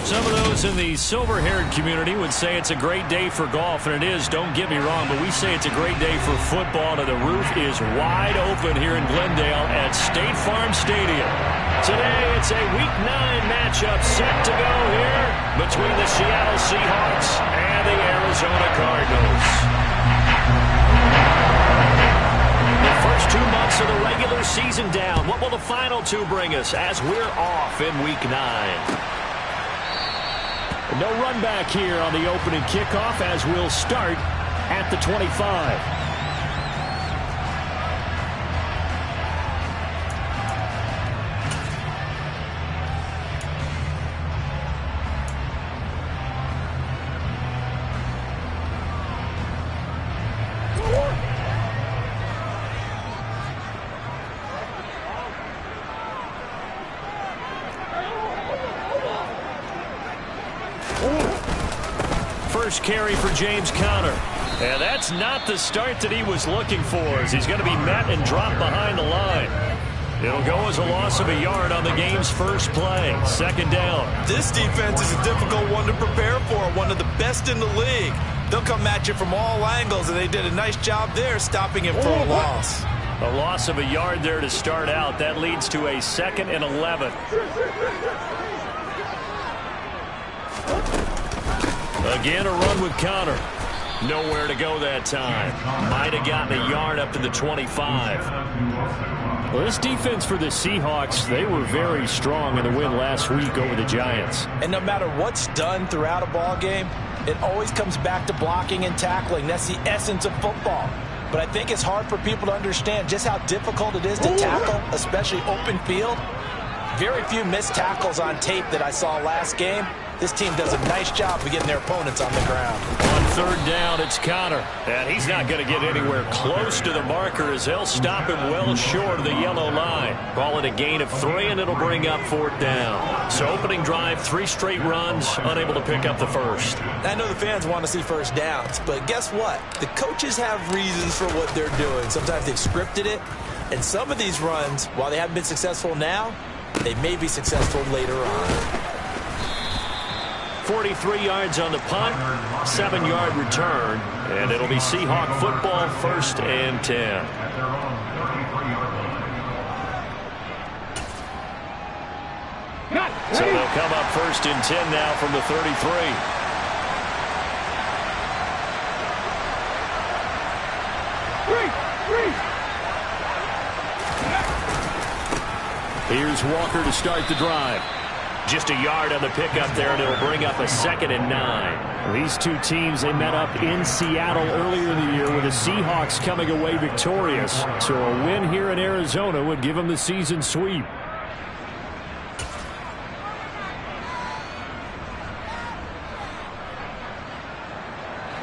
Some of those in the silver-haired community would say it's a great day for golf, and it is, don't get me wrong, but we say it's a great day for football, and the roof is wide open here in Glendale at State Farm Stadium. Today, it's a Week 9 matchup set to go here between the Seattle Seahawks and the Arizona Cardinals. The first 2 months of the regular season down. What will the final 2 bring us as we're off in Week 9? No run back here on the opening kickoff as we'll start at the 25. First carry for James Conner. And that's not the start that he was looking for, as he's going to be met and dropped behind the line. It'll go as a loss of a yard on the game's first play. Second down. This defense is a difficult one to prepare for, one of the best in the league. They'll come at you from all angles, and they did a nice job there stopping him for a loss. A loss of a yard there to start out. That leads to a 2nd and 11. Again, a run with Conner. Nowhere to go that time. Might have gotten a yard up to the 25. Well, this defense for the Seahawks, they were very strong in the win last week over the Giants. And no matter what's done throughout a ball game, it always comes back to blocking and tackling. That's the essence of football. But I think it's hard for people to understand just how difficult it is to tackle, especially open field. Very few missed tackles on tape that I saw last game. This team does a nice job of getting their opponents on the ground. On third down, it's Conner. And he's not going to get anywhere close to the marker as they'll stop him well short of the yellow line. Call it a gain of 3, and it'll bring up 4th down. So opening drive, 3 straight runs, unable to pick up the first. I know the fans want to see first downs, but guess what? The coaches have reasons for what they're doing. Sometimes they've scripted it, and some of these runs, while they haven't been successful now, they may be successful later on. 43 yards on the punt, 7-yard return, and it'll be Seahawk football, 1st and 10. So they'll come up 1st and 10 now from the 33. Here's Walker to start the drive. Just a yard on the pickup there, and it'll bring up a 2nd and 9. These two teams, they met up in Seattle earlier in the year with the Seahawks coming away victorious. So a win here in Arizona would give them the season sweep.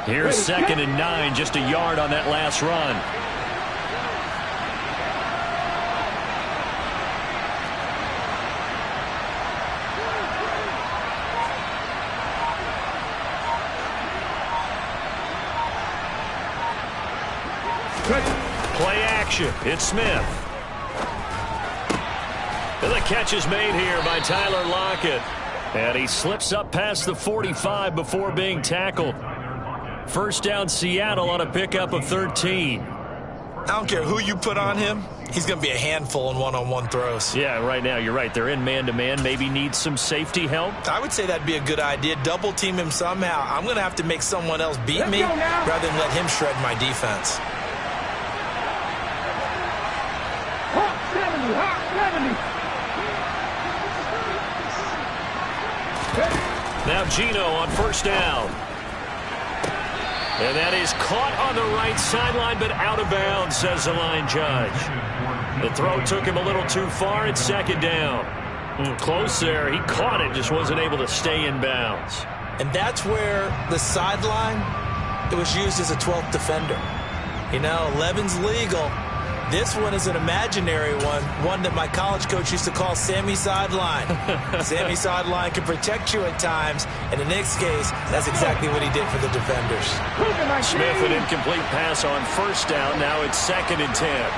Here's 2nd and 9, just a yard on that last run. Play action. It's Smith. And the catch is made here by Tyler Lockett. And he slips up past the 45 before being tackled. First down Seattle on a pickup of 13. I don't care who you put on him. He's going to be a handful in one-on-one throws. Yeah, right now, you're right. They're in man-to-man. Maybe needs some safety help. I would say that'd be a good idea. Double team him somehow. I'm going to have to make someone else beat me rather than let him shred my defense. Now Gino on first down. And that is caught on the right sideline, but out of bounds, says the line judge. The throw took him a little too far. It's 2nd down. Close there. He caught it, just wasn't able to stay in bounds. And that's where the sideline, it was used as a 12th defender. You know, 11's legal. This one is an imaginary one that my college coach used to call Sammy Sideline. Sammy Sideline can protect you at times, and in this case, that's exactly what he did for the defenders. Smith, an incomplete pass on first down. Now it's 2nd and 10.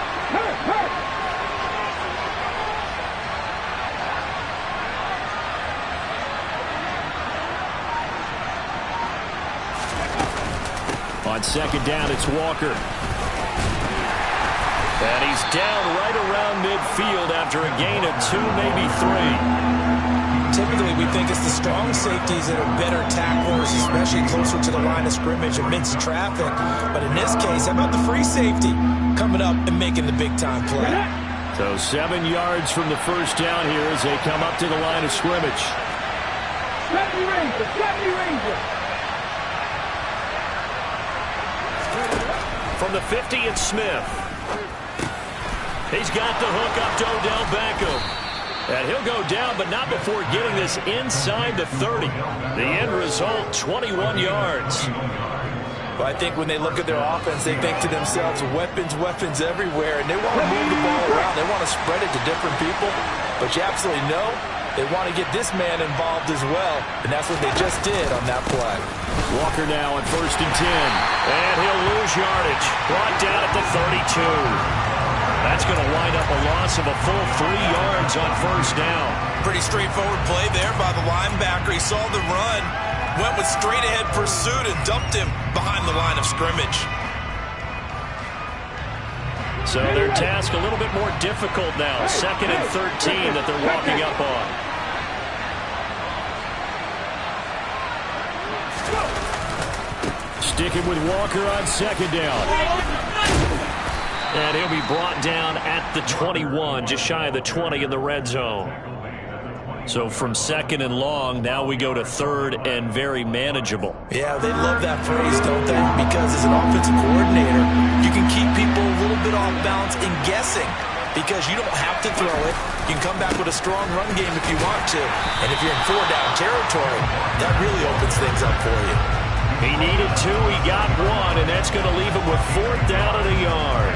On second down, it's Walker. And he's down right around midfield after a gain of 2, maybe 3. Typically, we think it's the strong safeties that are better tacklers, especially closer to the line of scrimmage amidst traffic. But in this case, how about the free safety coming up and making the big-time play? So 7 yards from the first down here as they come up to the line of scrimmage. From the 50, it's Smith. He's got the hook up to Odell Beckham. And he'll go down, but not before getting this inside the 30. The end result, 21 yards. Well, I think when they look at their offense, they think to themselves, weapons everywhere, and they want to move the ball around. They want to spread it to different people. But you absolutely know they want to get this man involved as well, and that's what they just did on that play. Walker now at 1st and 10. And he'll lose yardage. Brought down at the 32. That's going to wind up a loss of a full 3 yards on first down. Pretty straightforward play there by the linebacker. He saw the run, went with straight-ahead pursuit, and dumped him behind the line of scrimmage. So their task a little bit more difficult now. 2nd and 13 that they're walking up on. Sticking with Walker on 2nd down. And he'll be brought down at the 21, just shy of the 20 in the red zone. So from 2nd and long, now we go to 3rd and very manageable. Yeah, they love that phrase, don't they? Because as an offensive coordinator, you can keep people a little bit off balance and guessing because you don't have to throw it. You can come back with a strong run game if you want to. And if you're in 4-down territory, that really opens things up for you. He needed 2, he got 1, and that's going to leave him with 4th down and a yard.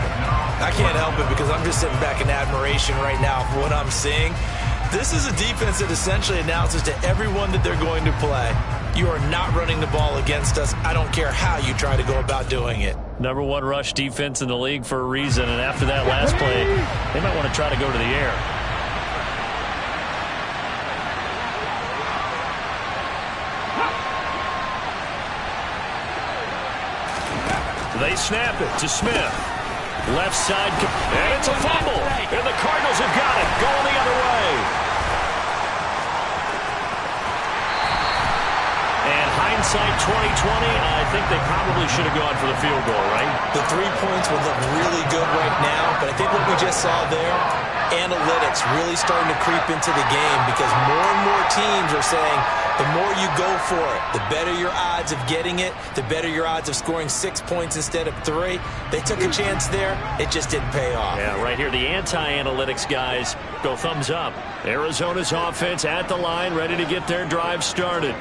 I can't help it because I'm just sitting back in admiration right now for what I'm seeing. This is a defense that essentially announces to everyone that they're going to play, you are not running the ball against us. I don't care how you try to go about doing it. Number 1 rush defense in the league for a reason, and after that last play, they might want to try to go to the air. They snap it to Smith. Left side, and it's a fumble. And the Cardinals have got it, going the other way. And hindsight 2020, I think they probably should have gone for the field goal, right? The 3 points would look really good right now, but I think what we just saw there, analytics really starting to creep into the game because more and more teams are saying the more you go for it, the better your odds of getting it, the better your odds of scoring 6 points instead of 3. They took a chance there. It just didn't pay off. Yeah, right here, the anti-analytics guys go thumbs up. Arizona's offense at the line, ready to get their drive started.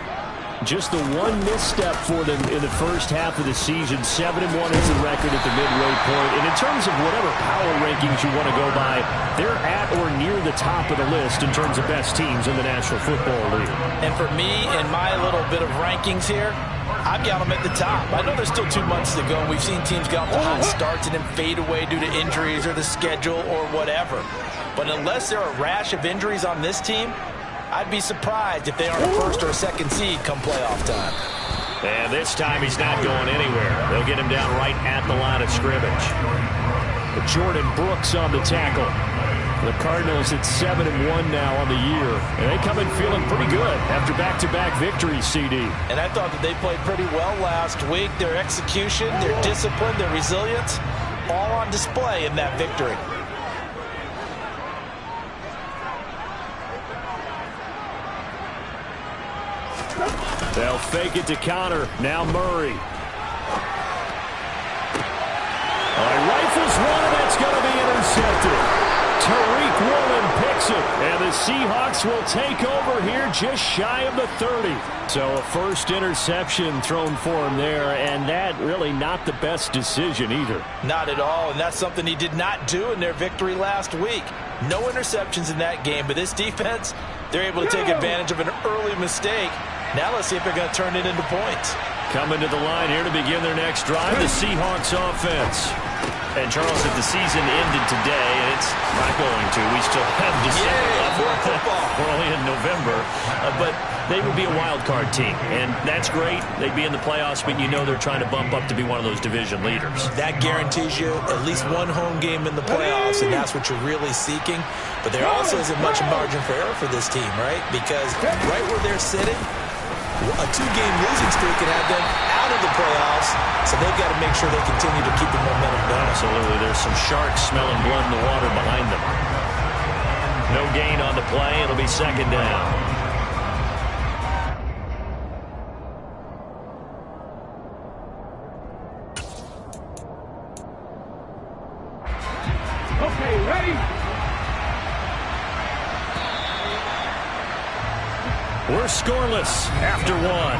Just the one misstep for them in the first half of the season. 7-1 is the record at the midway point. And in terms of whatever power rankings you want to go by, they're at or near the top of the list in terms of best teams in the National Football League. And for me, in my little bit of rankings here, I've got them at the top. I know there's still 2 months to go. We've seen teams get off to hot starts and then fade away due to injuries or the schedule or whatever. But unless there are a rash of injuries on this team, I'd be surprised if they aren't a 1st or a 2nd seed come playoff time. And this time he's not going anywhere. They'll get him down right at the line of scrimmage. But Jordan Brooks on the tackle. The Cardinals at 7-1 now on the year. And they come in feeling pretty good after back-to-back victories, CD. And I thought that they played pretty well last week. Their execution, their discipline, their resilience, all on display in that victory. They'll fake it to counter. Now Murray. Rifles one, and that's going to be intercepted. Tariq Woolen picks it, and the Seahawks will take over here just shy of the 30. So a first interception thrown for him there, and that really not the best decision either. Not at all, and that's something he did not do in their victory last week. No interceptions in that game, but this defense, they're able to take advantage of an early mistake. Now let's see if they're going to turn it into points. Coming to the line here to begin their next drive, the Seahawks offense. And, Charles, if the season ended today, and it's not going to, we still have December left. We're only in November. But they would be a wild card team, and that's great. They'd be in the playoffs, but you know they're trying to bump up to be one of those division leaders. That guarantees you at least one home game in the playoffs, and that's what you're really seeking. But there also isn't much margin for error for this team, right? Because right where they're sitting, a 2-game losing streak could have them out of the playoffs, so they've got to make sure they continue to keep the momentum going. Absolutely. There's some sharks smelling blood in the water behind them. No gain on the play. It'll be second down. Okay, ready? We're scoreless after one.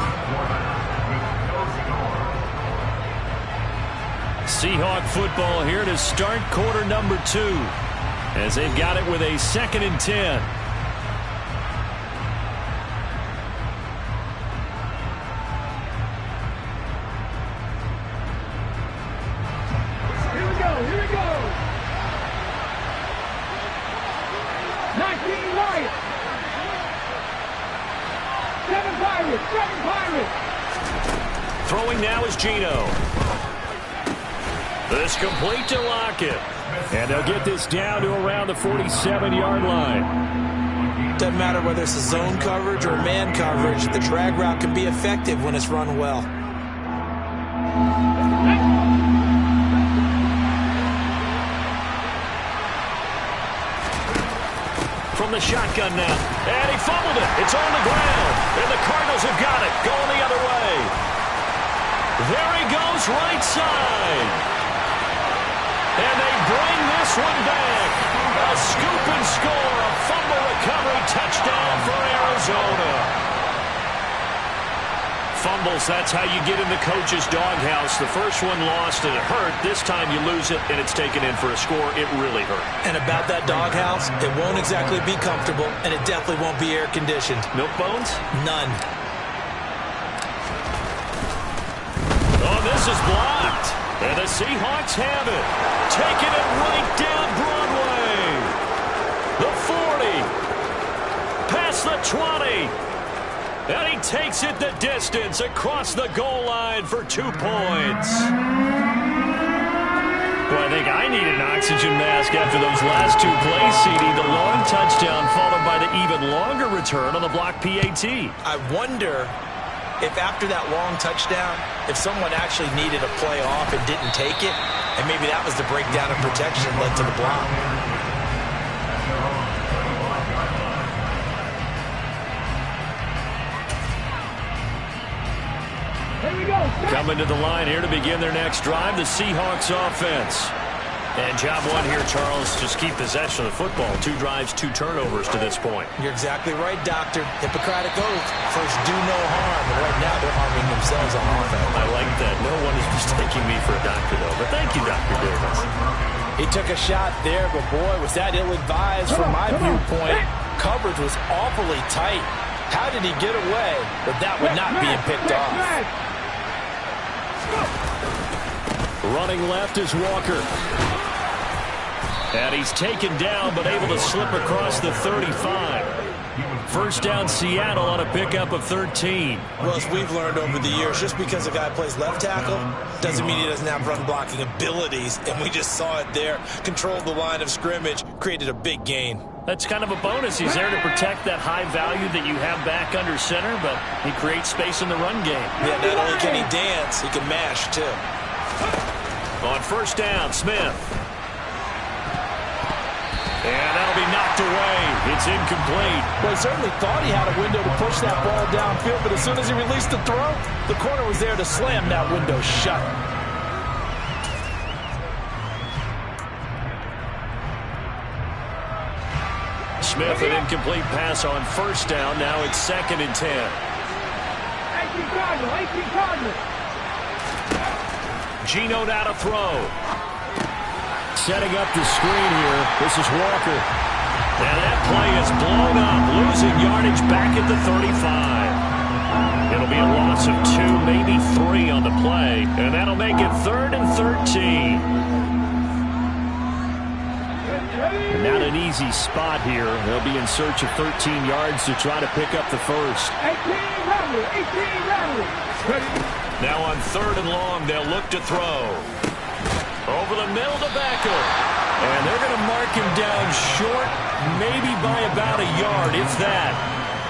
Seahawk football here to start quarter number 2 as they've got it with a 2nd and 10. Here we go, here we go. 19 Lions. 7 Pirates, 7 Pirates. Throwing now is Geno. This complete to Lockett. And they'll get this down to around the 47-yard line. Doesn't matter whether it's a zone coverage or man coverage, the drag route can be effective when it's run well. From the shotgun now. And he fumbled it. It's on the ground. And the Cardinals have got it. Going the other way. There he goes, right side. And they bring this one back. A scoop and score. A fumble recovery touchdown for Arizona. Fumbles, that's how you get in the coach's doghouse. The first one lost and it hurt. This time you lose it and it's taken in for a score. It really hurt. And about that doghouse, it won't exactly be comfortable, and it definitely won't be air-conditioned. Milk bones? None. Oh, this is blocked. And the Seahawks have it. Taking it right down Broadway. The 40. Past the 20. And he takes it the distance across the goal line for 2 points. Well, I think I need an oxygen mask after those last 2 plays, CD. The long touchdown followed by the even longer return on the block PAT. I wonder if after that long touchdown, if someone actually needed a play off and didn't take it, and maybe that was the breakdown of protection led to the block. Here we go. Coming to the line here to begin their next drive, the Seahawks offense. And job one here, Charles, just keep possession of the football. 2 drives, 2 turnovers to this point. You're exactly right, Doctor. Hippocratic oath. First, do no harm. And right now, they're harming themselves on offense. I like that. No one is mistaking me for a doctor, though. But thank you, Dr. Davis. He took a shot there, but boy, was that ill-advised from my viewpoint. Coverage was awfully tight. How did he get away with that one not being picked off? Running left is Walker. And he's taken down, but able to slip across the 35. First down, Seattle on a pickup of 13. Well, as we've learned over the years, just because a guy plays left tackle doesn't mean he doesn't have run-blocking abilities, and we just saw it there. Controlled the line of scrimmage, created a big gain. That's kind of a bonus. He's there to protect that high value that you have back under center, but he creates space in the run game. Yeah, not only can he dance, he can mash, too. On first down, Smith. And that'll be knocked away. It's incomplete. Well, he certainly thought he had a window to push that ball downfield, but as soon as he released the throw, the corner was there to slam that window shut. Smith, an incomplete pass on first down. Now it's 2nd and 10. 18 Cardinals. Geno now to throw. Setting up the screen here. This is Walker. And that play is blown up. Losing yardage back at the 35. It'll It'll be a loss of 2, maybe 3 on the play, and that'll make it 3rd and 13. And not an easy spot here. They'll be in search of 13 yards to try to pick up the first. 18 rattle. Now on 3rd and long, they'll look to throw. Over the middle to Beckham. And they're going to mark him down short, maybe by about a yard, if that.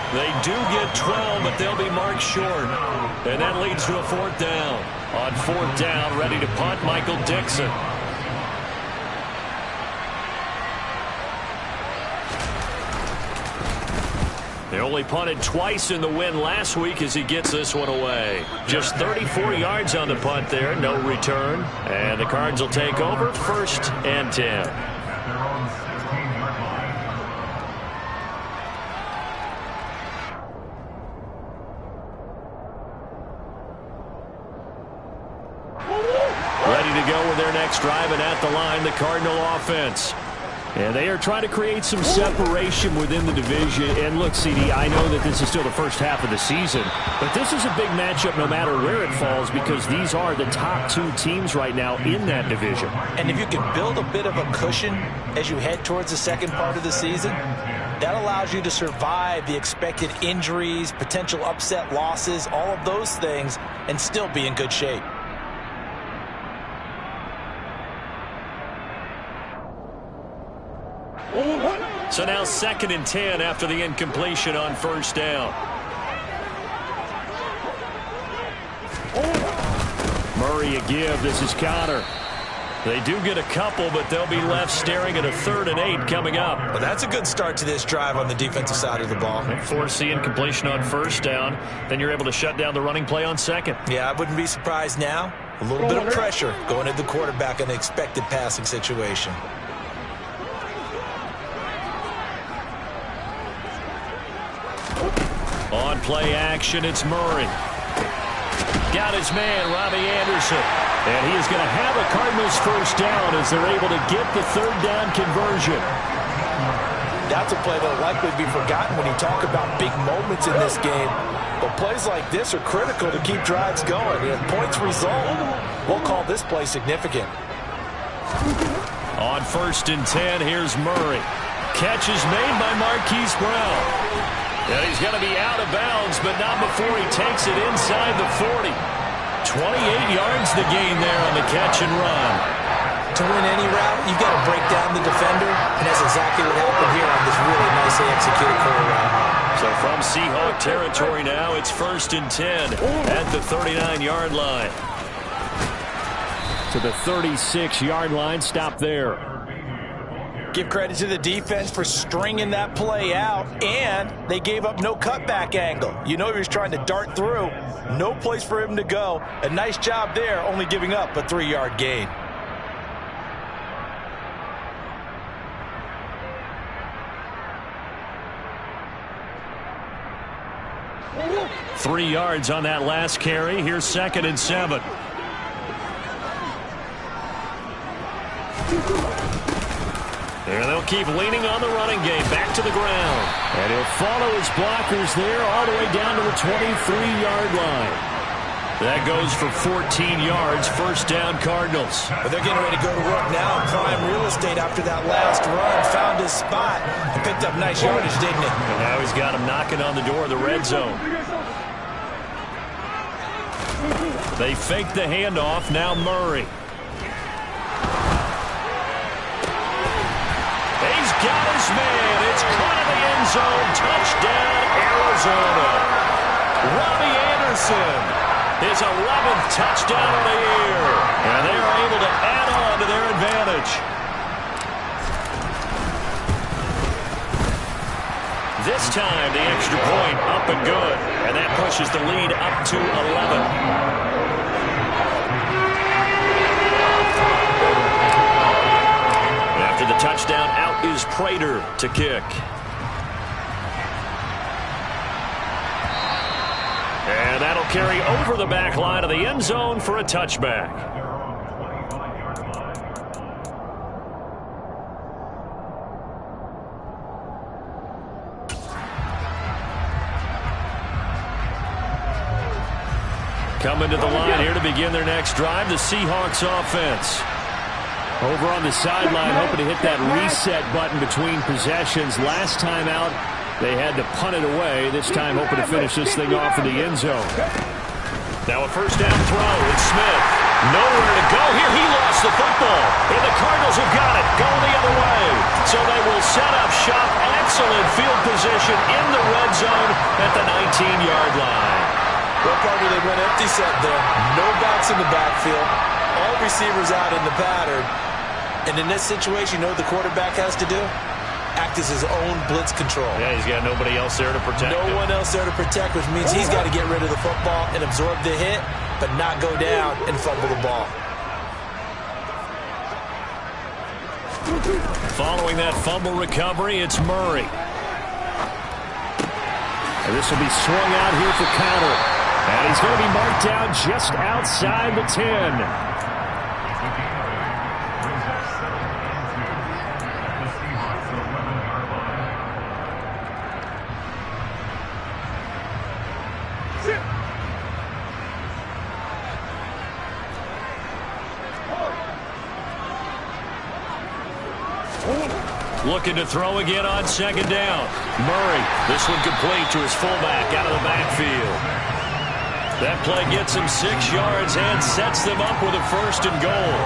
They do get 12, but they'll be marked short. And that leads to a 4th down. On 4th down, ready to punt, Michael Dixon. They only punted twice in the win last week as he gets this one away. Just 34 yards on the punt there, no return. And the Cards will take over, 1st and 10. Ready to go with their next drive, and at the line, the Cardinal offense. And they are trying to create some separation within the division. And look, CD, I know that this is still the first half of the season, but this is a big matchup no matter where it falls because these are the top 2 teams right now in that division. And if you can build a bit of a cushion as you head towards the second part of the season, that allows you to survive the expected injuries, potential upset losses, all of those things, and still be in good shape. So now 2nd and 10 after the incompletion on 1st down. Murray a give. This is Connor. They do get a couple, but they'll be left staring at a 3rd and 8 coming up. Well, that's a good start to this drive on the defensive side of the ball. Force the incompletion on 1st down. Then you're able to shut down the running play on 2nd. Yeah, I wouldn't be surprised now. A little bit of pressure going at the quarterback in an expected passing situation. On play action, it's Murray. Got his man, Robbie Anderson. And he is going to have a Cardinals 1st down as they're able to get the 3rd down conversion. That's a play that will likely be forgotten when you talk about big moments in this game. But plays like this are critical to keep drives going. And if points result, we'll call this play significant. On 1st and 10, here's Murray. Catch is made by Marquise Brown. And he's going to be out of bounds, but not before he takes it inside the 40. 28 yards the gain there on the catch and run. To win any route, you've got to break down the defender, and that's exactly what happened here on this really nicely executed curl route. So from Seahawk territory now, it's 1st and 10 at the 39-yard line. To the 36-yard line, stop there. Give credit to the defense for stringing that play out, and they gave up no cutback angle. You know he was trying to dart through. No place for him to go. A nice job there, only giving up a 3-yard gain. Three yards on that last carry. Here's 2nd and 7. There they'll keep leaning on the running game. Back to the ground. And he'll follow his blockers there all the way down to the 23-yard line. That goes for 14 yards. 1st down, Cardinals. But they're getting ready to go to work now in prime real estate after that last run. Found his spot and picked up nice yardage, didn't he? And now he's got him knocking on the door of the red zone. They fake the handoff. Now Murray. He's got his man. It's caught in the end zone. Touchdown, Arizona. Robbie Anderson. His 11th touchdown of the year. And they are able to add on to their advantage. This time, the extra point up and good. And that pushes the lead up to 11. After the touchdown, out is Prater to kick. And that'll carry over the back line of the end zone for a touchback. Coming to the line here to begin their next drive, the Seahawks offense. Over on the sideline, hoping to hit that reset button between possessions. Last time out, they had to punt it away. This time, hoping to finish this thing off in the end zone. Now a first down throw. It's Smith. Nowhere to go here. He lost the football. And the Cardinals have got it. Going the other way. So they will set up shop. Excellent field position in the red zone at the 19-yard line. Well, partner, they went empty set there. No backs in the backfield. All receivers out in the pattern. And in this situation, you know what the quarterback has to do? Act as his own blitz control. Yeah, he's got nobody else there to protect him. No one else there to protect, which means he's got to get rid of the football and absorb the hit, but not go down and fumble the ball. Following that fumble recovery, it's Murray. And this will be swung out here for counter. And he's going to be marked down just outside the 10. Looking to throw again on second down. Murray, this one complete to his fullback out of the backfield. That play gets him 6 yards and sets them up with a first and goal.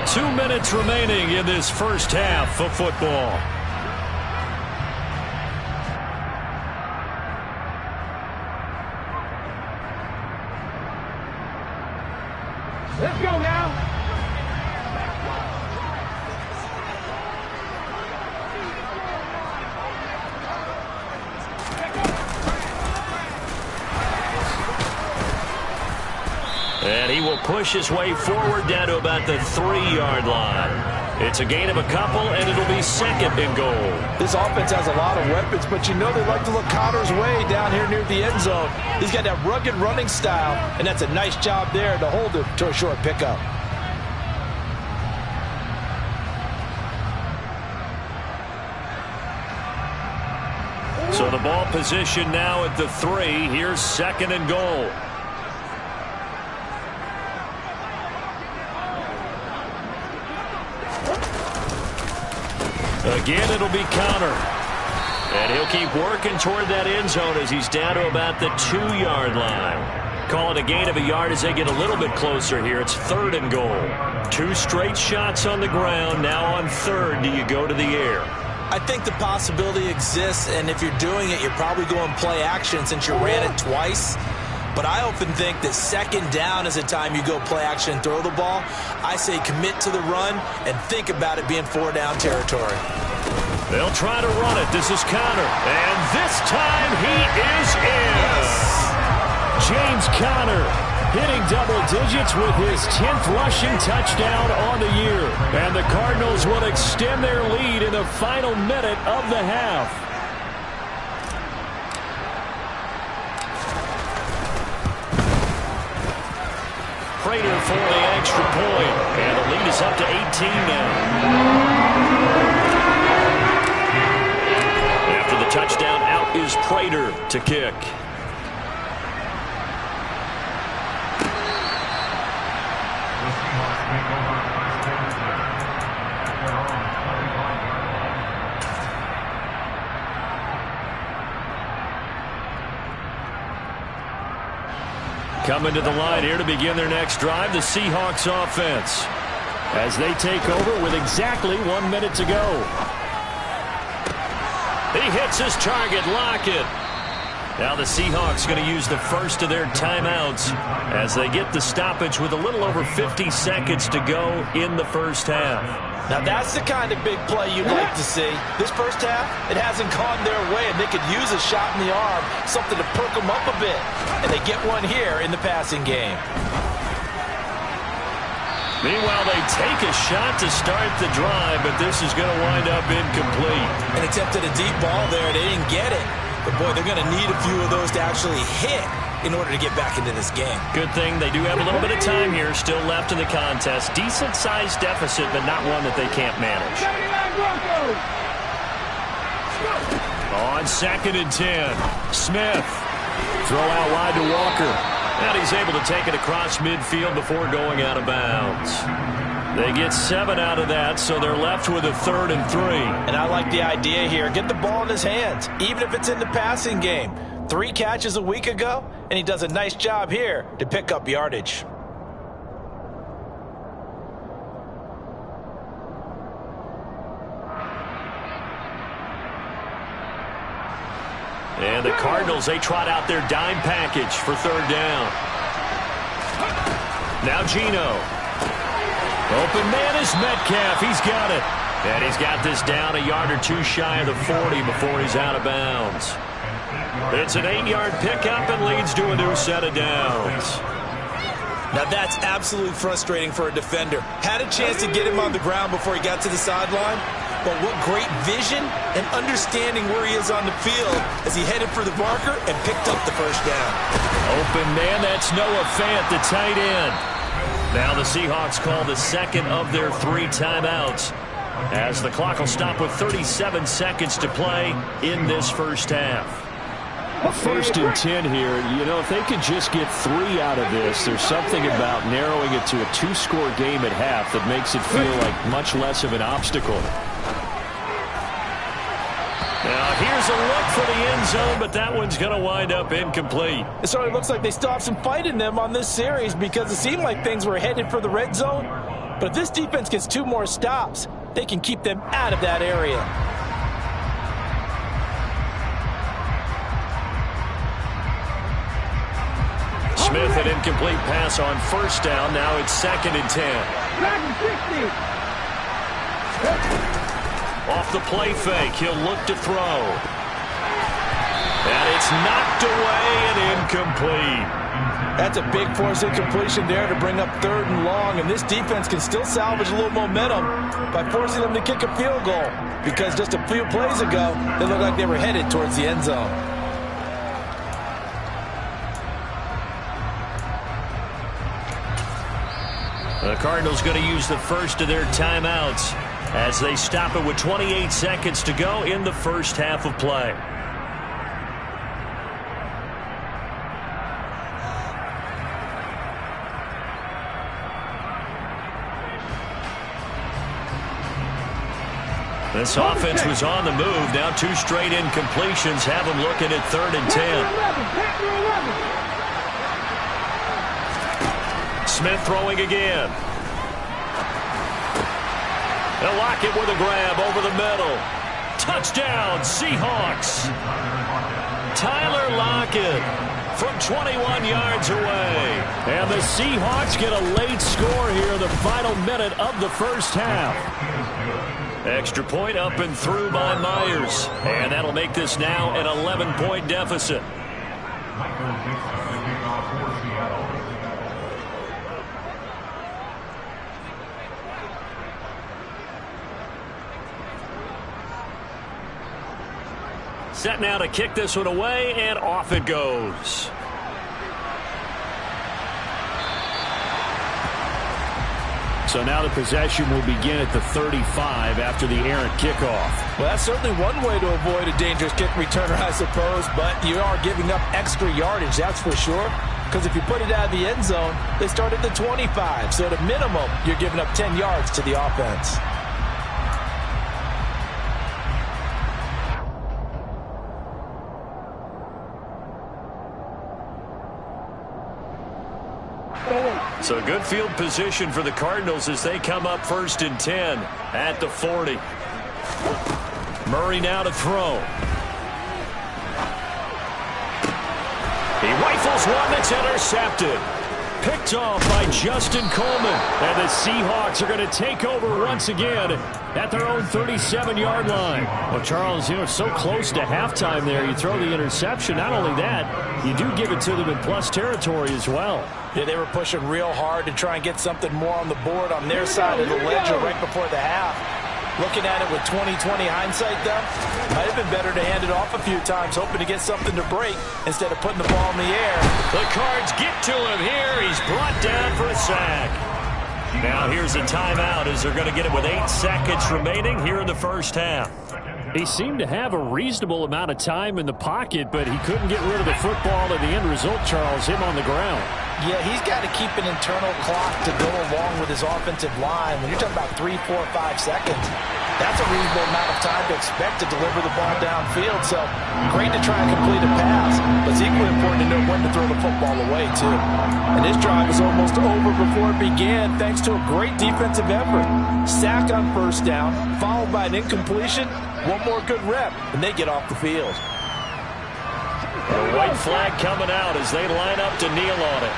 2 minutes remaining in this first half of football. Let's go now. And he will push his way forward down to about the 3-yard line. It's a gain of a couple, and it'll be second and goal. This offense has a lot of weapons, but you know they like to look Connor's way down here near the end zone. He's got that rugged running style, and that's a nice job there to hold him to a short pickup. So the ball position now at the 3. Here's second and goal. Again, it'll be Connor. And he'll keep working toward that end zone as he's down to about the 2-yard line. Call it a gain of a yard as they get a little bit closer here. It's third and goal. 2 straight shots on the ground. Now on third, do you go to the air? I think the possibility exists, and if you're doing it, you're probably going play action since you ran it twice. But I often think that second down is the time you go play action and throw the ball. I say commit to the run and think about it being 4-down territory. They'll try to run it. This is Conner. And this time he is in. Yes. James Conner hitting double digits with his 10th rushing touchdown on the year. And the Cardinals will extend their lead in the final minute of the half. Prater for the extra point. And the lead is up to 18 now. After the touchdown, out is Prater to kick. Coming to the line here to begin their next drive, the Seahawks offense. As they take over with exactly 1 minute to go. He hits his target, Lockett. Now the Seahawks going to use the first of their timeouts as they get the stoppage with a little over 50 seconds to go in the first half. Now that's the kind of big play you'd like to see. This first half, it hasn't gone their way, and they could use a shot in the arm, something to perk them up a bit. And they get one here in the passing game. Meanwhile, they take a shot to start the drive, but this is going to wind up incomplete. And attempted a deep ball there. They didn't get it. But, boy, they're going to need a few of those to actually hit in order to get back into this game. Good thing they do have a little bit of time here still left in the contest. Decent-sized deficit, but not one that they can't manage. On 2nd and 10, Smith. Throw out wide to Walker. And he's able to take it across midfield before going out of bounds. They get 7 out of that, so they're left with a 3rd and 3. And I like the idea here. Get the ball in his hands, even if it's in the passing game. 3 catches a week ago, and he does a nice job here to pick up yardage. And the Cardinals, they trot out their dime package for 3rd down. Now Geno. Open man is Metcalf. He's got it. And he's got this down a yard or 2 shy of the 40 before he's out of bounds. It's an 8-yard pickup and leads to a new set of downs. Now that's absolutely frustrating for a defender. Had a chance to get him on the ground before he got to the sideline, but what great vision and understanding where he is on the field as he headed for the marker and picked up the 1st down. Open man, that's Noah Fant, the tight end. Now the Seahawks call the 2nd of their 3 timeouts as the clock will stop with 37 seconds to play in this 1st half. 1st and 10 here. You know, if they could just get 3 out of this, there's something about narrowing it to a 2-score game at half that makes it feel like much less of an obstacle. Now here's a look for the end zone, but that one's going to wind up incomplete. It certainly looks like they still have some fight in them on this series because it seemed like things were headed for the red zone. But if this defense gets 2 more stops, they can keep them out of that area. Smith, an incomplete pass on 1st down. Now it's 2nd and 10. Off the play fake, he'll look to throw. And it's knocked away and incomplete. That's a big force incompletion there to bring up 3rd and long, and this defense can still salvage a little momentum by forcing them to kick a field goal because just a few plays ago, they looked like they were headed towards the end zone. The Cardinals going to use the 1st of their timeouts as they stop it with 28 seconds to go in the 1st half of play. This offense was on the move. Now 2 straight incompletions have them looking at 3rd and 10. Smith throwing again. They'll lock it with a grab over the middle. Touchdown, Seahawks. Tyler Lockett from 21 yards away. And the Seahawks get a late score here in the final minute of the 1st half. Extra point up and through by Myers. And that'll make this now an 11-point deficit. Set now to kick this one away, and off it goes. So now the possession will begin at the 35 after the errant kickoff. Well, that's certainly one way to avoid a dangerous kick returner, I suppose, but you are giving up extra yardage, that's for sure. Because if you put it out of the end zone, they start at the 25. So at a minimum, you're giving up 10 yards to the offense. So good field position for the Cardinals as they come up 1st and 10 at the 40. Murray now to throw. He rifles one that's intercepted. Picked off by Justin Coleman. And the Seahawks are going to take over once again at their own 37-yard line. Well, Charles, you know, so close to halftime there. You throw the interception. Not only that, you do give it to them in plus territory as well. Yeah, they were pushing real hard to try and get something more on the board on their side of the ledger right before the half. Looking at it with 20/20 hindsight, though, might have been better to hand it off a few times, hoping to get something to break instead of putting the ball in the air. The Cards get to him here. He's brought down for a sack. Now here's a timeout as they're going to get it with 8 seconds remaining here in the 1st half. He seemed to have a reasonable amount of time in the pocket, but he couldn't get rid of the football, and the end result, Charles, him on the ground. Yeah, he's got to keep an internal clock to go along with his offensive line. When you're talking about 3, 4, 5 seconds, that's a reasonable amount of time to expect to deliver the ball downfield. So great to try and complete a pass, but it's equally important to know when to throw the football away, too. And this drive was almost over before it began, thanks to a great defensive effort. Sack on first down, followed by an incompletion. One more good rep, and they get off the field. The white flag coming out as they line up to kneel on it.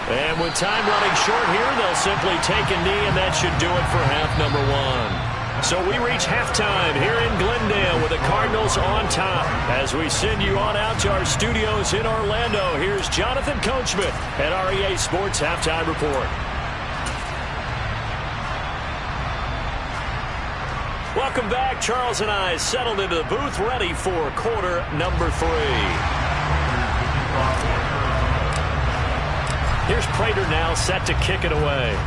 And with time running short here, they'll simply take a knee, and that should do it for half number 1. So we reach halftime here in Glendale with the Cardinals on top. As we send you on out to our studios in Orlando, here's Jonathan Coachman at REA Sports Halftime Report. Welcome back. Charles and I settled into the booth, ready for quarter number 3. Here's Prater now set to kick it away.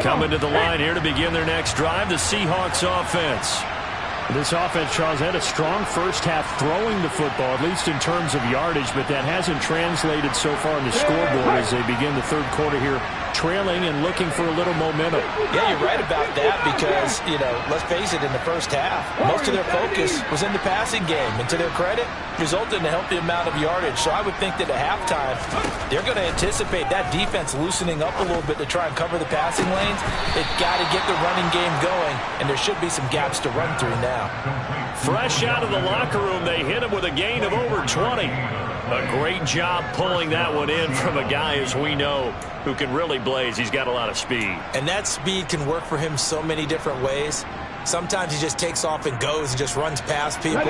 Coming to the line here to begin their next drive, the Seahawks offense. This offense, Charles, had a strong first half throwing the football, at least in terms of yardage, but that hasn't translated so far on the scoreboard as they begin the third quarter here, trailing and looking for a little momentum. Yeah, you're right about that because, let's face it, in the first half, most of their focus was in the passing game. And to their credit, resulted in a healthy amount of yardage. So I would think that at halftime, they're going to anticipate that defense loosening up a little bit to try and cover the passing lanes. They've got to get the running game going, and there should be some gaps to run through now. Fresh out of the locker room, they hit him with a gain of over 20. A great job pulling that one in from a guy, as we know, who can really blaze. He's got a lot of speed. And that speed can work for him so many different ways. Sometimes he just takes off and goes and just runs past people.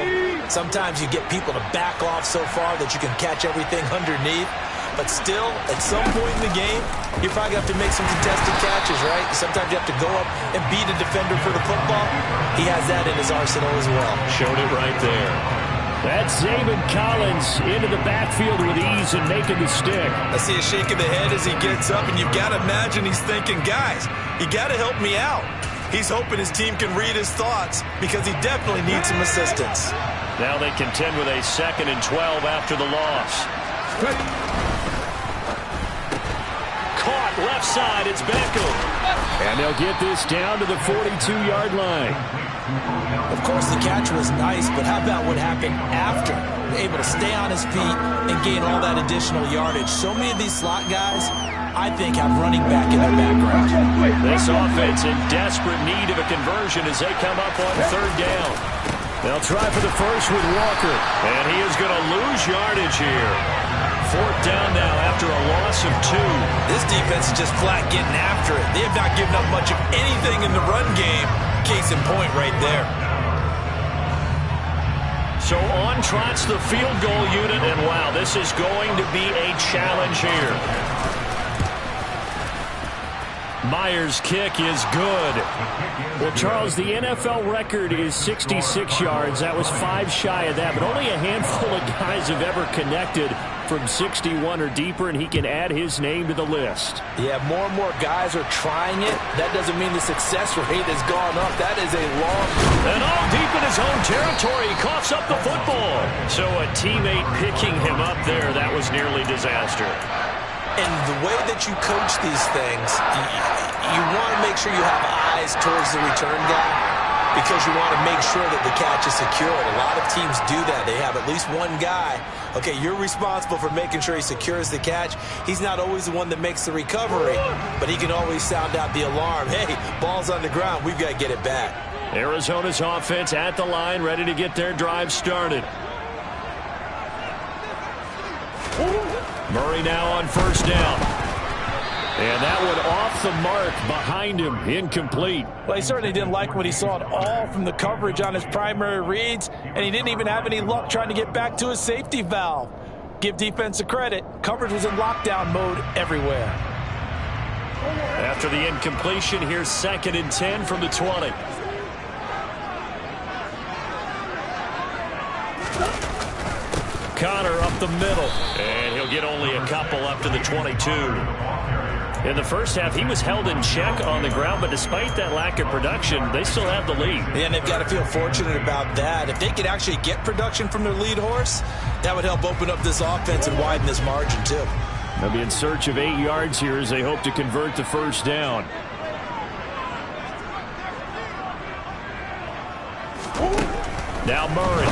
Sometimes you get people to back off so far that you can catch everything underneath. But still, at some point in the game, you probably have to make some contested catches, right? Sometimes you have to go up and beat a defender for the football. He has that in his arsenal as well. Showed it right there. That's Zaven Collins into the backfield with ease and making the stick. I see a shake of the head as he gets up, and you've got to imagine he's thinking, guys, you got to help me out. He's hoping his team can read his thoughts because he definitely needs some assistance. Now they contend with a 2nd and 12 after the loss. Caught left side, it's Beckham. And they'll get this down to the 42-yard line. Of course, the catch was nice, but how about what happened after? Able to stay on his feet and gain all that additional yardage. So many of these slot guys, I think, have running back in their background. This offense in desperate need of a conversion as they come up on 3rd down. They'll try for the first with Walker, and he is going to lose yardage here. 4th down now after a loss of 2. This defense is just flat getting after it. They have not given up much of anything in the run game. Case in point right there. So on trots the field goal unit, and wow, this is going to be a challenge here. Myers' kick is good. Well, Charles, the NFL record is 66 yards. That was 5 shy of that, but only a handful of guys have ever connected from 61 or deeper, and he can add his name to the list. Yeah, more and more guys are trying it. That doesn't mean the success rate has gone up. That is a long... And all deep in his own territory, he coughs up the football. So a teammate picking him up there, that was nearly disaster. And the way that you coach these things, you want to make sure you have eyes towards the return guy because you want to make sure that the catch is secured. A lot of teams do that. They have at least one guy. Okay, you're responsible for making sure he secures the catch. He's not always the one that makes the recovery, but he can always sound out the alarm. Hey, ball's on the ground. We've got to get it back. Arizona's offense at the line, ready to get their drive started. Murray now on 1st down. And that one off the mark behind him, incomplete. Well, he certainly didn't like what he saw at all from the coverage on his primary reads, and he didn't even have any luck trying to get back to his safety valve. Give defense a credit. Coverage was in lockdown mode everywhere. After the incompletion, here's 2nd and 10 from the 20. Connor up the middle, and he'll get only a couple up to the 22. In the first half, he was held in check on the ground, but despite that lack of production, they still have the lead. Yeah, and they've got to feel fortunate about that. If they could actually get production from their lead horse, that would help open up this offense and widen this margin, too. They'll be in search of 8 yards here as they hope to convert the first down. Now Murray.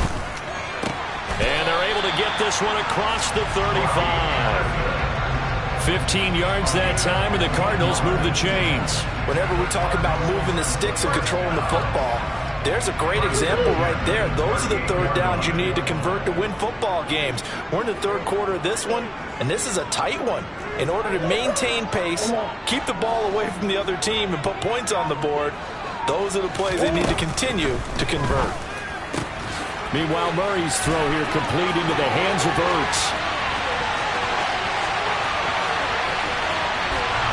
And they're able to get this one across the 35. 15 yards that time, and the Cardinals move the chains. Whenever we talk about moving the sticks and controlling the football, there's a great example right there. Those are the third downs you need to convert to win football games. We're in the third quarter of this one, and this is a tight one. In order to maintain pace, keep the ball away from the other team, and put points on the board, those are the plays they need to continue to convert. Meanwhile, Murray's throw here complete into the hands of Ertz.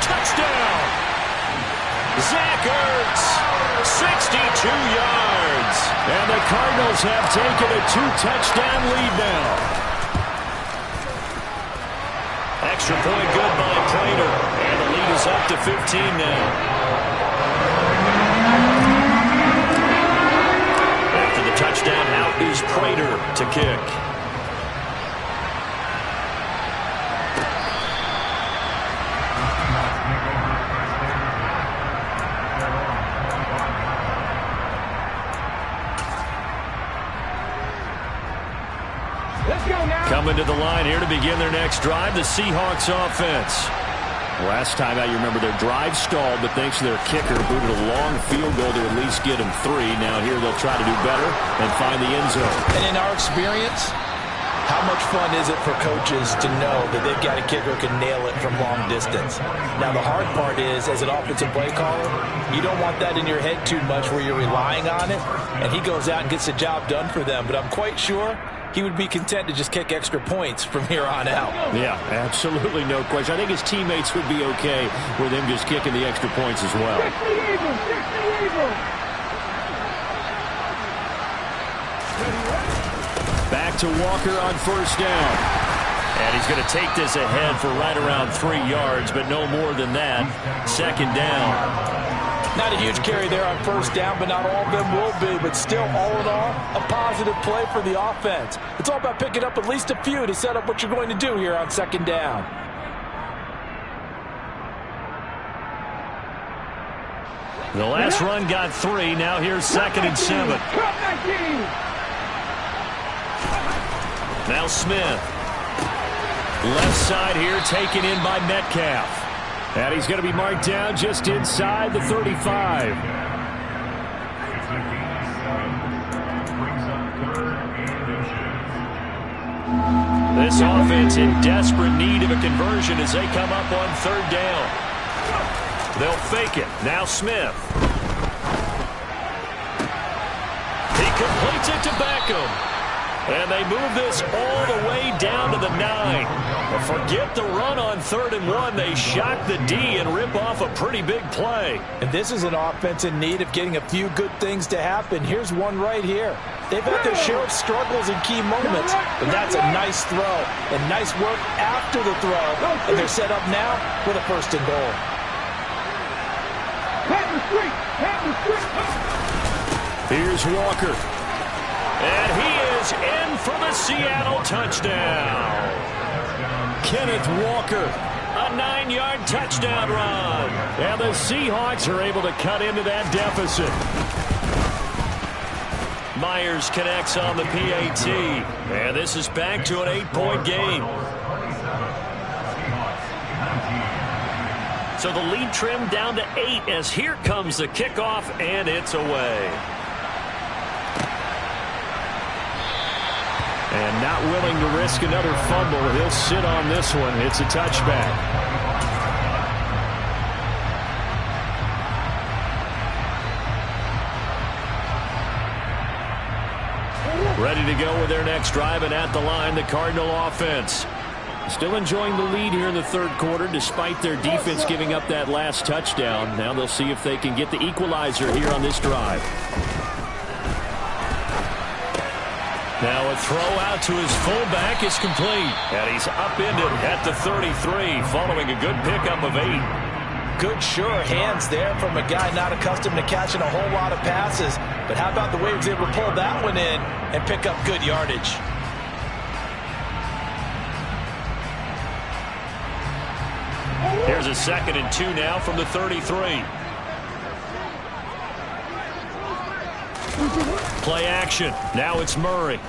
Touchdown! Zach Ertz, 62 yards. And the Cardinals have taken a 2-touchdown lead now. Extra point good by Prater. And the lead is up to 15 now. After the touchdown, out is Prater to kick. Coming to the line here to begin their next drive, the Seahawks offense. Last time out, you remember their drive stalled, but thanks to their kicker, booted a long field goal to at least get them 3. Now here they'll try to do better and find the end zone. And in our experience, how much fun is it for coaches to know that they've got a kicker who can nail it from long distance? Now, the hard part is, as an offensive play caller, you don't want that in your head too much where you're relying on it, and he goes out and gets the job done for them. But I'm quite sure he would be content to just kick extra points from here on out. Yeah, absolutely no question. I think his teammates would be okay with him just kicking the extra points as well. Back to Walker on first down. And he's going to take this ahead for right around 3 yards, but no more than that. 2nd down. Not a huge carry there on first down, but not all of them will be. But still, all in all, a positive play for the offense. It's all about picking up at least a few to set up what you're going to do here on 2nd down. The last run got 3. Now here's 2nd and 7. Now Smith. Left side here taken in by Metcalf. And he's going to be marked down just inside the 35. This offense in desperate need of a conversion as they come up on 3rd down. They'll fake it. Now Smith. He completes it to Beckham. And they move this all the way down to the 9. But forget the run on 3rd and 1. They shock the D and rip off a pretty big play. And this is an offense in need of getting a few good things to happen. Here's one right here. They've had their share of struggles in key moments, but that's a nice throw and nice work after the throw. And they're set up now with a 1st and goal. Here's Walker. And he is in for the Seattle touchdown. Kenneth Walker, a 9-yard touchdown run. And the Seahawks are able to cut into that deficit. Myers connects on the PAT. And this is back to an 8-point game. So the lead trimmed down to 8 as here comes the kickoff, and it's away. And not willing to risk another fumble. He'll sit on this one. It's a touchback. Ready to go with their next drive, and at the line, the Cardinal offense. Still enjoying the lead here in the third quarter, despite their defense giving up that last touchdown. Now they'll see if they can get the equalizer here on this drive. Now a throw out to his fullback is complete. And he's upended at the 33, following a good pickup of 8. Good, sure hands there from a guy not accustomed to catching a whole lot of passes. But how about the way he was able to pull that one in and pick up good yardage? Here's a 2nd and 2 now from the 33. Play action. Now it's Murray.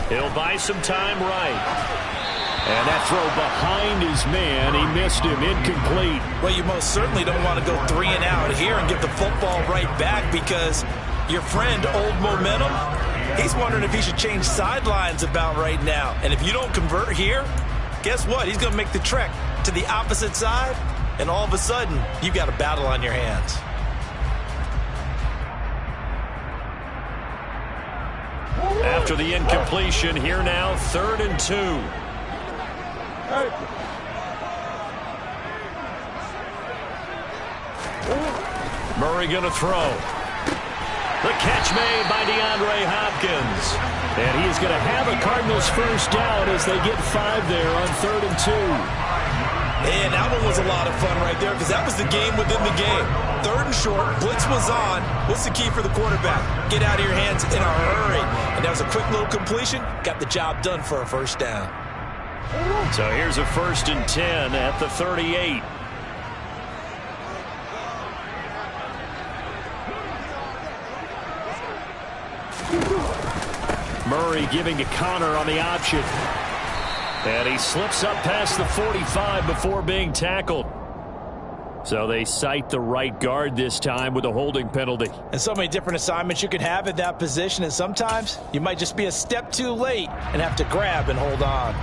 He'll buy some time right. And that throw behind his man. He missed him. Incomplete. Well, you most certainly don't want to go 3 and out here and get the football right back, because your friend, Old Momentum, he's wondering if he should change sidelines about right now. And if you don't convert here, guess what? He's going to make the trek to the opposite side, and all of a sudden, you've got a battle on your hands. After the incompletion, here now, 3rd and 2. Murray going to throw. The catch made by DeAndre Hopkins. And he is going to have a Cardinals first down as they get 5 there on 3rd and 2. And that one was a lot of fun right there, because that was the game within the game. 3rd and short, blitz was on. What's the key for the quarterback? Get out of your hands in a hurry. And that was a quick little completion. Got the job done for a first down. So here's a 1st and 10 at the 38. Murray giving to Connor on the option. And he slips up past the 45 before being tackled. So they cite the right guard this time with a holding penalty. And so many different assignments you can have at that position, and sometimes you might just be a step too late and have to grab and hold on.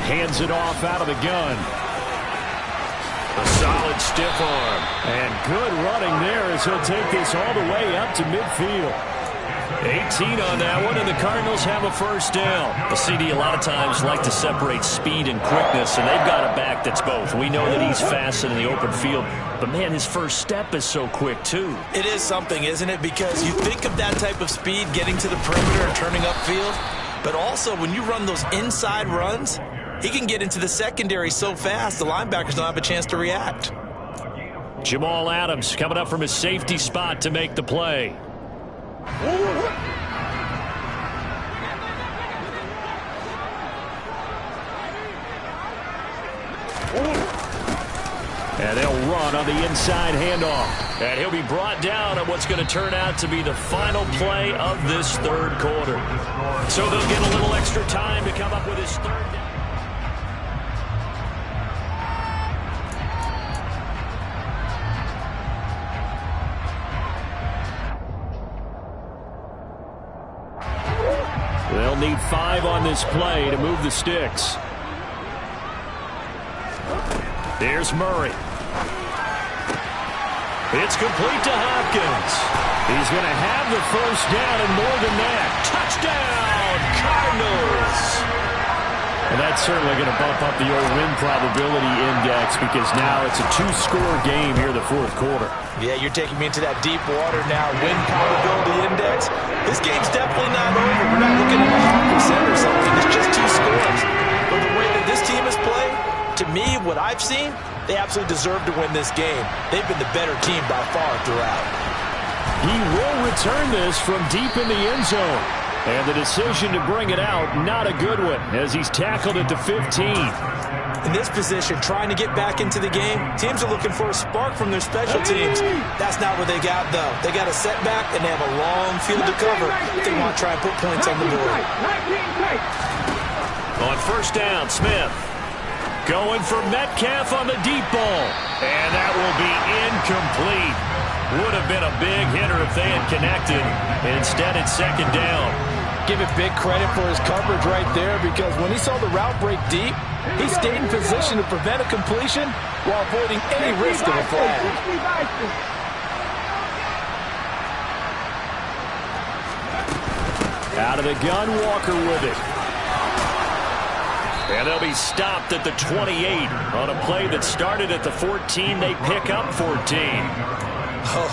Hands it off out of the gun. A solid stiff arm. And good running there as he'll take this all the way up to midfield. 18 on that one, and the Cardinals have a first down. The CD a lot of times like to separate speed and quickness, and they've got a back that's both. We know that he's fast in the open field, but man, his first step is so quick too. It is something, isn't it? Because you think of that type of speed getting to the perimeter and turning upfield, but also when you run those inside runs, he can get into the secondary so fast the linebackers don't have a chance to react. Jamal Adams coming up from his safety spot to make the play. And they'll run on the inside handoff. And he'll be brought down on what's going to turn out to be the final play of this third quarter. So they'll get a little extra time to come up with his third down. They'll need 5 on this play to move the sticks. There's Murray. It's complete to Hopkins. He's going to have the first down and more than that. Touchdown, Cardinals. And that's certainly going to bump up the old win probability index, because now it's a 2-score game here in the fourth quarter. Yeah, you're taking me into that deep water now. Win probability index. This game's definitely not over. We're not looking at 100% or something. It's just 2 scores. But the way that this team has played, to me, what I've seen, they absolutely deserve to win this game. They've been the better team by far throughout. He will return this from deep in the end zone. And the decision to bring it out, not a good one, as he's tackled at the 15. In this position, trying to get back into the game, teams are looking for a spark from their special teams. That's not what they got, though. They got a setback, and they have a long field to cover if they want to try and put points on the board. On first down, Smith. Going for Metcalf on the deep ball. And that will be incomplete. Would have been a big hitter if they had connected. Instead, it's second down. Give it big credit for his coverage right there, because when he saw the route break deep, he stayed in position to prevent a completion while avoiding any risk of a flag. Out of the gun, Walker with it. And they'll be stopped at the 28 on a play that started at the 14. They pick up 14.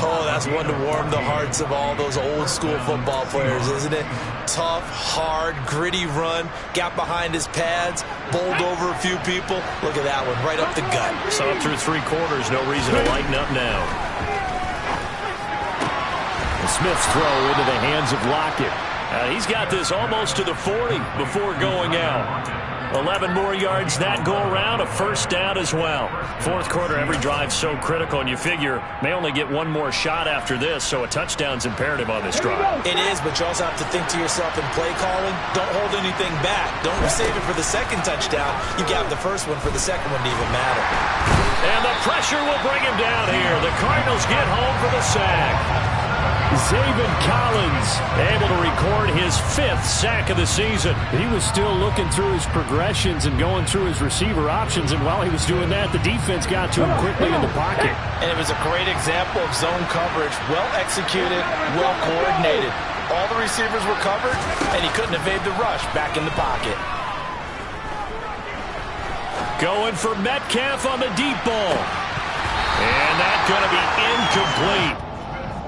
Oh, that's one to warm the hearts of all those old school football players, isn't it? Tough, hard, gritty run, got behind his pads, bowled over a few people. Look at that one, right up the gut. So through three quarters, no reason to lighten up now. Smith's throw into the hands of Lockett. He's got this almost to the 40 before going out. 11 more yards that go around, a first down as well. Fourth quarter, every drive so critical, and you figure may only get one more shot after this, so a touchdown's imperative on this drive. It is, but you also have to think to yourself in play calling, don't hold anything back. Don't save it for the second touchdown. You got the first one for the second one to even matter. And the pressure will bring him down here. The Cardinals get home for the sack. Zaven Collins able to record his 5th sack of the season. He was still looking through his progressions and going through his receiver options, and while he was doing that, the defense got to him quickly in the pocket. And it was a great example of zone coverage, well executed, well coordinated. All the receivers were covered, and he couldn't evade the rush back in the pocket. Going for Metcalf on the deep ball. And that's going to be incomplete.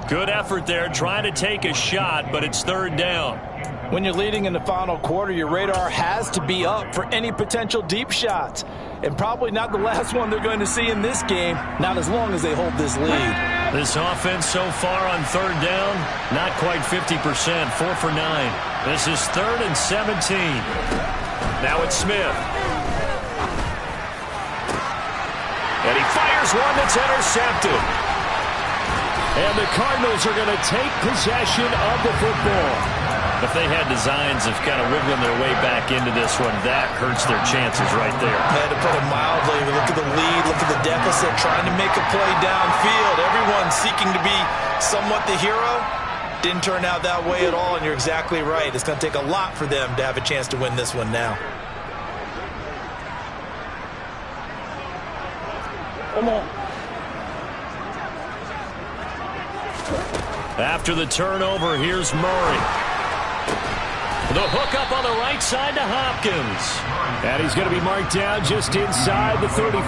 Good effort there, trying to take a shot, but it's third down. When you're leading in the final quarter, your radar has to be up for any potential deep shots. And probably not the last one they're going to see in this game, not as long as they hold this lead. This offense so far on third down, not quite 50%, 4 for 9. This is 3rd and 17. Now it's Smith. And he fires one that's intercepted. And the Cardinals are going to take possession of the football. If they had designs of kind of wiggling their way back into this one, that hurts their chances right there. To put it mildly, look at the lead, look at the deficit, trying to make a play downfield. Everyone seeking to be somewhat the hero. Didn't turn out that way at all, and you're exactly right. It's going to take a lot for them to have a chance to win this one now. Come on. After the turnover, here's Murray. The hook up on the right side to Hopkins. And he's going to be marked down just inside the 35.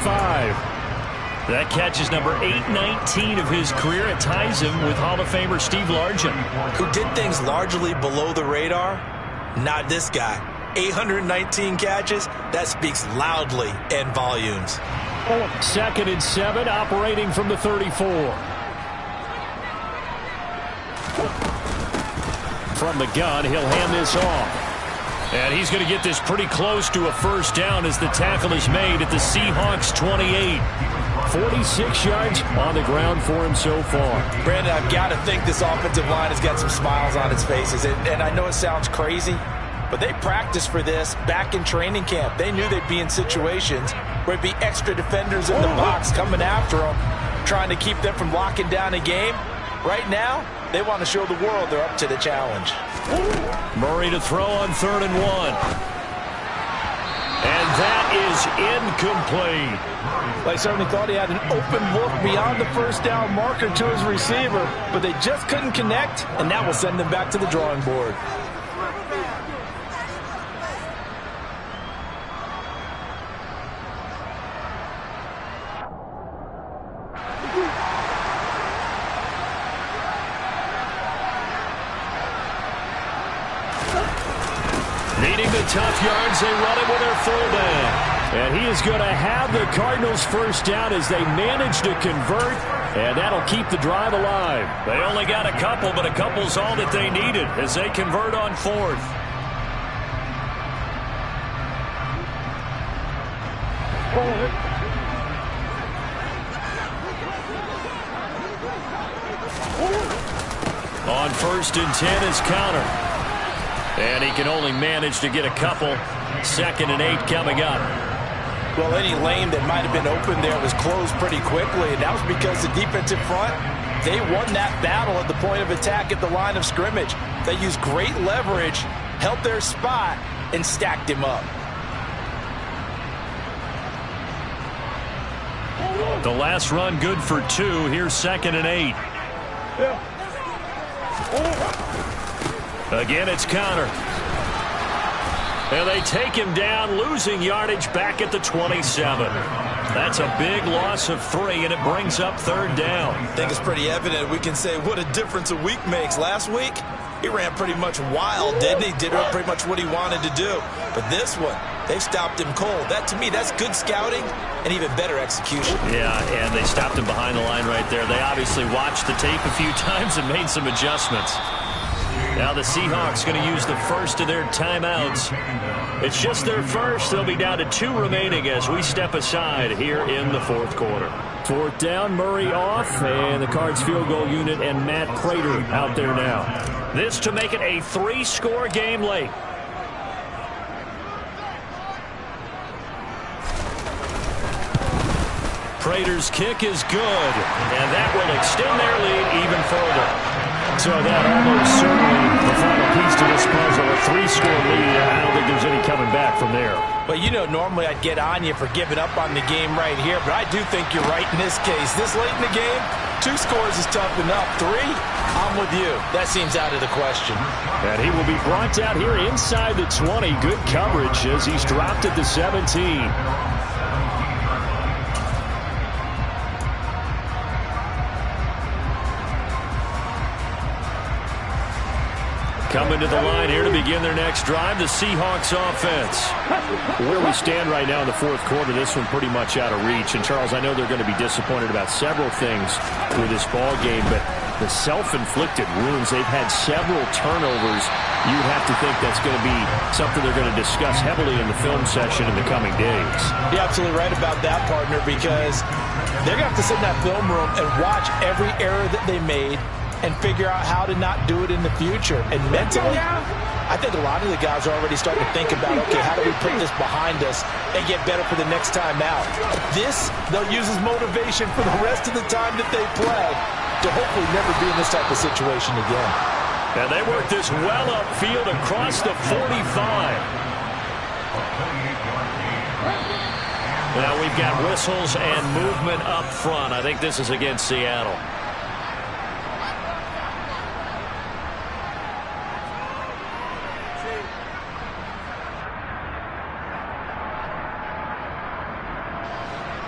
That catch is number 819 of his career. It ties him with Hall of Famer Steve Largent, who did things largely below the radar. Not this guy. 819 catches, that speaks loudly in volumes. 2nd and 7, operating from the 34. From the gun, he'll hand this off. And he's going to get this pretty close to a first down as the tackle is made at the Seahawks 28. 46 yards on the ground for him so far. Brandon, I've got to think this offensive line has got some smiles on its faces. And I know it sounds crazy, but they practiced for this back in training camp. They knew they'd be in situations where it'd be extra defenders in the box coming after them, trying to keep them from locking down a game. Right now, they want to show the world they're up to the challenge. Murray to throw on 3rd and 1. And that is incomplete. They certainly thought he had an open look beyond the first down marker to his receiver, but they just couldn't connect, and that will send them back to the drawing board. Needing the tough yards, they run it with their fullback. And he is going to have the Cardinals first down as they manage to convert, and that'll keep the drive alive. They only got a couple, but a couple's all that they needed as they convert on 4th. On 1st and 10 is Connor. And he can only manage to get a couple. 2nd and 8 coming up. Well, any lane that might have been open there was closed pretty quickly, and that was because the defensive front, they won that battle at the point of attack at the line of scrimmage. They used great leverage, held their spot, and stacked him up. The last run good for 2. Here's 2nd and 8. Again, it's Connor. And they take him down, losing yardage back at the 27. That's a big loss of 3, and it brings up 3rd down. I think it's pretty evident. We can say what a difference a week makes. Last week, he ran pretty much wild, didn't he? Did pretty much what he wanted to do. But this one, they stopped him cold. That, to me, that's good scouting and even better execution. Yeah, and they stopped him behind the line right there. They obviously watched the tape a few times and made some adjustments. Now the Seahawks going to use the first of their timeouts. It's just their first. They'll be down to 2 remaining as we step aside here in the 4th quarter. 4th down, Murray off, and the Cards field goal unit and Matt Prater out there now. This to make it a 3-score game late. Prater's kick is good, and that will extend their lead even further. So that almost certainly the final piece to this puzzle, a 3-score lead. I don't think there's any coming back from there. Well, you know, normally I'd get on you for giving up on the game right here, but I do think you're right in this case. This late in the game, 2 scores is tough enough. 3, I'm with you. That seems out of the question. And he will be brought down here inside the 20. Good coverage as he's dropped at the 17. Coming to the line here to begin their next drive, the Seahawks offense. Where we stand right now in the 4th quarter, this one pretty much out of reach. And, Charles, I know they're going to be disappointed about several things with this ball game, but the self-inflicted wounds, they've had several turnovers. You would have to think that's going to be something they're going to discuss heavily in the film session in the coming days. You're absolutely right about that, partner, because they're going to have to sit in that film room and watch every error that they made and figure out how to not do it in the future. And mentally, I think a lot of the guys are already starting to think about, okay, how do we put this behind us and get better for the next time out? This, they'll use as motivation for the rest of the time that they play to hopefully never be in this type of situation again. And they work this well upfield across the 45. Now we've got whistles and movement up front. I think this is against Seattle.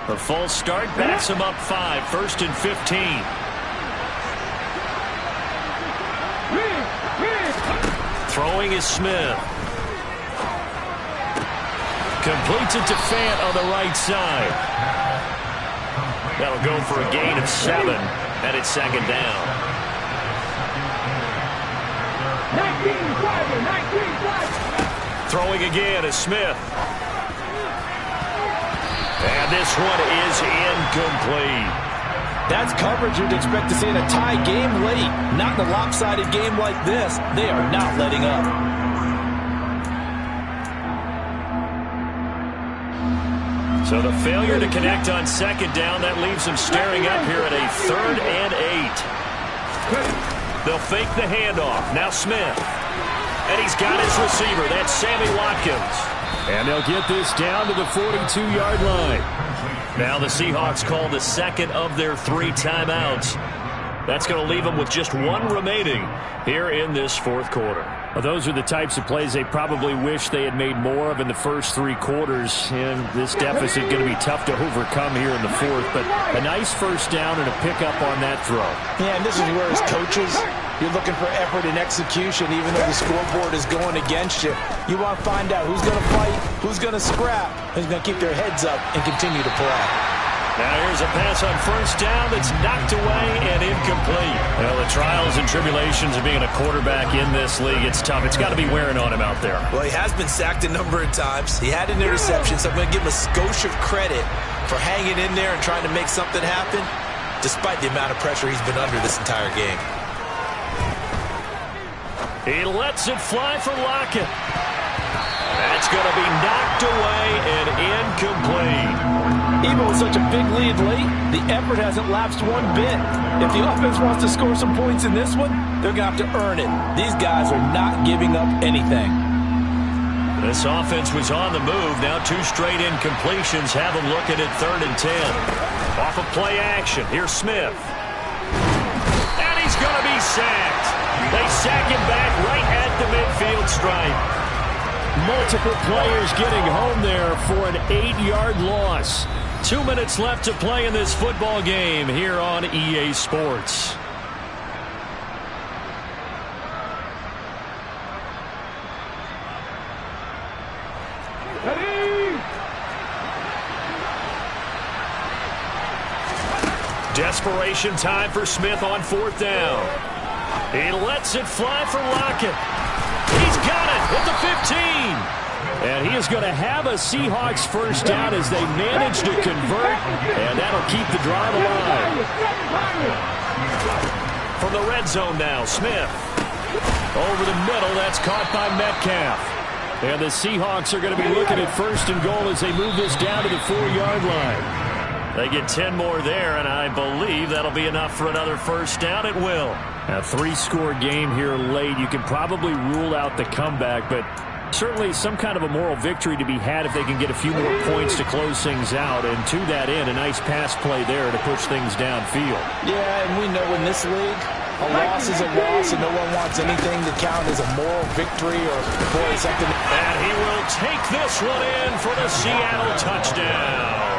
The false start backs him up 5. 1st and 15. Throwing is Smith. Completes it to Fant on the right side. That'll go for a gain of 7, and it's 2nd down. 19, Throwing again is Smith. And this one is incomplete. That's coverage you'd expect to see in a tie game late. Not in a lopsided game like this. They are not letting up. So the failure to connect on 2nd down, that leaves them staring up here at a 3rd and 8. They'll fake the handoff. Now Smith. And he's got his receiver. That's Sammy Watkins. And they'll get this down to the 42-yard line. Now the Seahawks call the 2nd of their 3 timeouts. That's going to leave them with just 1 remaining here in this 4th quarter. Well, those are the types of plays they probably wish they had made more of in the first 3 quarters. And this deficit going to be tough to overcome here in the 4th. But a nice first down and a pickup on that throw. Yeah, and this is where as coaches, you're looking for effort and execution, even though the scoreboard is going against you. You want to find out who's going to fight, who's going to scrap, who's going to keep their heads up and continue to play. Now here's a pass on 1st down that's knocked away and incomplete. Well, the trials and tribulations of being a quarterback in this league, it's tough. It's got to be wearing on him out there. Well, he has been sacked a number of times. He had an interception, so I'm going to give him a skosh of credit for hanging in there and trying to make something happen, despite the amount of pressure he's been under this entire game. He lets it fly for Lockett. That's going to be knocked away and incomplete. Even with such a big lead late, the effort hasn't lapsed one bit. If the offense wants to score some points in this one, they're going to have to earn it. These guys are not giving up anything. This offense was on the move. Now 2 straight incompletions have them looking at 3rd and 10. Off of play action. Here's Smith. And he's going to be sacked. They sack him back right at the midfield stripe. Multiple players getting home there for an 8-yard loss. 2 minutes left to play in this football game here on EA Sports. Desperation time for Smith on 4th down. He lets it fly for Lockett. He's got it at the 15. And he is going to have a Seahawks first down as they manage to convert, and that'll keep the drive alive. From the red zone now, Smith. Over the middle, that's caught by Metcalf. And the Seahawks are going to be looking at 1st and goal as they move this down to the 4-yard line. They get 10 more there, and I believe that'll be enough for another first down. It will. A 3-score game here late. You can probably rule out the comeback, but certainly some kind of a moral victory to be had if they can get a few more points to close things out. And to that end, a nice pass play there to push things downfield. Yeah, and we know in this league, a loss is a loss, and no one wants anything to count as a moral victory or, boy, something. And he will take this one in for the Seattle touchdown.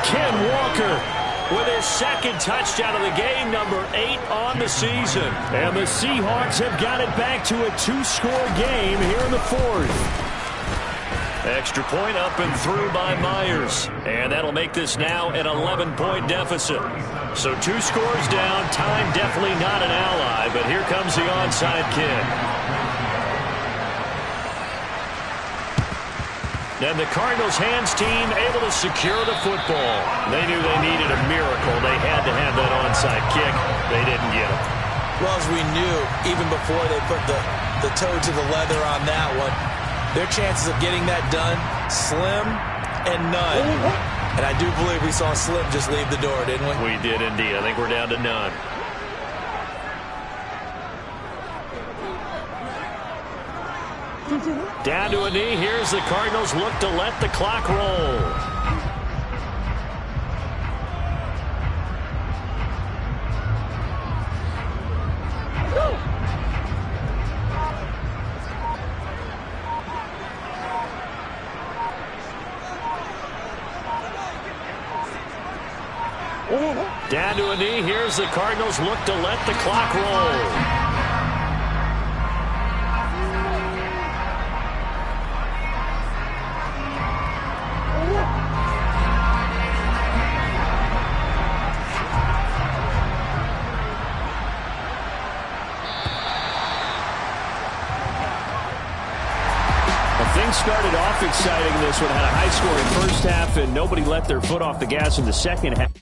Ken Walker with his 2nd touchdown of the game, number 8 on the season. And the Seahawks have got it back to a 2-score game here in the 4th. Extra point up and through by Myers. And that'll make this now an 11-point deficit. So 2 scores down, time definitely not an ally, but here comes the onside kick. And the Cardinals hands team able to secure the football. They knew they needed a miracle. They had to have that onside kick. They didn't get it. Well, as we knew, even before they put the toe to the leather on that one, their chances of getting that done, slim and none. And I do believe we saw Slim just leave the door, didn't we? We did indeed. I think we're down to none. Down to a knee. Here's the Cardinals look to let the clock roll. Down to a knee. Here's the Cardinals look to let the clock roll. Things started off exciting. This one had a high-scoring first half, and nobody let their foot off the gas in the second half.